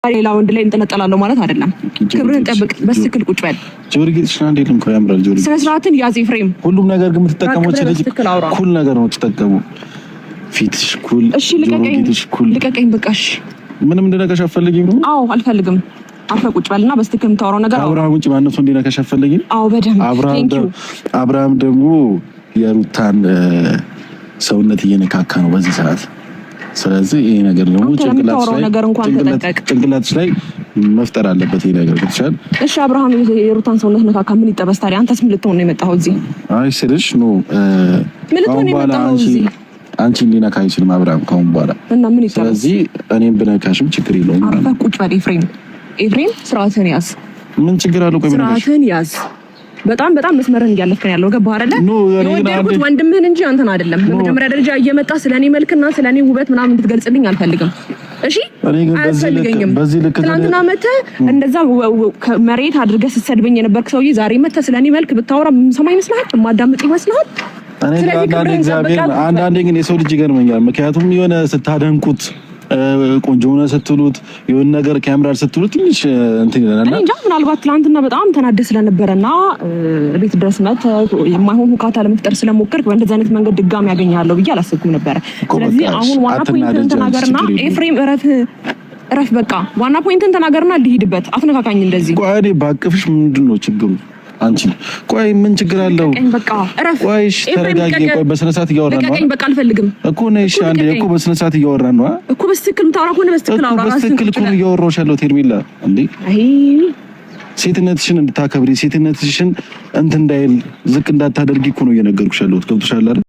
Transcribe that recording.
ሌላ ወንድ ላይ እንጠለጠላለሁ ማለት አይደለም። ክብርን ጠብቅ፣ በትክክል ቁጭ በል። ጆርጊስ እና እንዴልም ኮ ያምራል። ጆርጊስ ስነ ስርዓትን ያዝ። ኤፍሬም ሁሉም ነገር ግን የምትጠቀመው ኩል ነገር ነው የምትጠቀመው። ፊትሽ ኩል፣ እሺ ልቀቀኝ በቃ እሺ። ምንም እንደነካሽ አትፈልጊም ነው? አዎ አልፈልግም። አፈ ቁጭ በልና በትክክል የምታወራው ነገር አብርሃም ውጪ ማንነቱ እንዲነካሽ አትፈልጊም? አዎ በደንብ። አብርሃም ደግሞ የሩታን ሰውነት እየነካካ ነው በዚህ ሰዓት። ስለዚህ ይሄ ነገር ደግሞ ጭንቅላትሽ ላይ መፍጠር አለበት ይሄ ነገር ብቻል። እሺ አብርሃም የሩታን ሰውነት ነካካ ምን ይጠበስ ታዲያ? አንተስ ምን ልትሆን ነው የመጣኸው እዚህ? አይ ስልሽ ነው ምን ልትሆን ነው የመጣኸው እዚህ? አንቺ እንዲነካ አይችልም አብርሃም ከአሁን በኋላ እና ምን ይጠበስ? ስለዚህ እኔም ብነካሽም ችግር የለውም። አርፈ ቁጭ በል ኤፍሬም ስርዓትህን ያዝ። ምን ችግር አለው? ቆይ ስርዓትህን ያዝ። በጣም መስመርን እያለፍክ ነው ያለው። ገባህ አይደለ? የወደድኩት ወንድምህን እንጂ አንተን አይደለም። በመጀመሪያ ደረጃ እየመጣ ስለኔ መልክና ስለኔ ውበት ምናምን እንድትገልጽልኝ አልፈልግም። እሺ አያስፈልገኝም። ትናንትና መተህ እንደዛ መሬት አድርገህ ስትሰድበኝ የነበርክ ሰውዬ ዛሬ መተህ ስለኔ መልክ ብታወራ ሰማይ ይመስልሃል? ማዳመጥ ይመስልሃል? አንዳንዴ ግን የሰው ልጅ ይገርመኛል። ምክንያቱም የሆነ ስታደንቁት ቆንጆ ሆነ ስትሉት የሆነ ነገር ካሜራ ስትሉት ትንሽ እንትን ይላል። እኔ እንጃ ምናልባት ትናንትና በጣም ተናደህ ስለነበረና ቤት ድረስ መተህ የማይሆን ሁካታ ለመፍጠር ስለሞከርክ በእንደዚህ አይነት መንገድ ድጋሚ ያገኛለሁ ብዬ አላሰብኩም ነበር። ስለዚህ አሁን ዋና ፖይንትን ተናገርና ኤፍሬም እረፍ በቃ ዋና ፖይንትን ተናገርና ልሂድበት። አትነካካኝ እንደዚህ። ቆይ ባቅፍሽ ምንድነው ችግሩ? አንቺ ቆይ ምን ችግር አለው? በቃ እረፍ። ቆይ እሺ ተረጋጊ። ቆይ በስነ ስርዓት እያወራን ነው በቃ አልፈልግም እኮ ነው። እሺ አንዴ እኮ በስነ ስርዓት እያወራን ነው እኮ። በትክክል የምታወራው ከሆነ በትክክል አውራ። በትክክል እኮ ነው እያወራሁሽ ያለሁት ሄርሜላ። እንዴ ሴትነትሽን እንድታከብሪ ሴትነትሽን እንትን እንዳይል ዝቅ እንዳታደርጊ እኮ ነው እየነገርኩሽ ያለሁት። ገብቶሻል አይደል?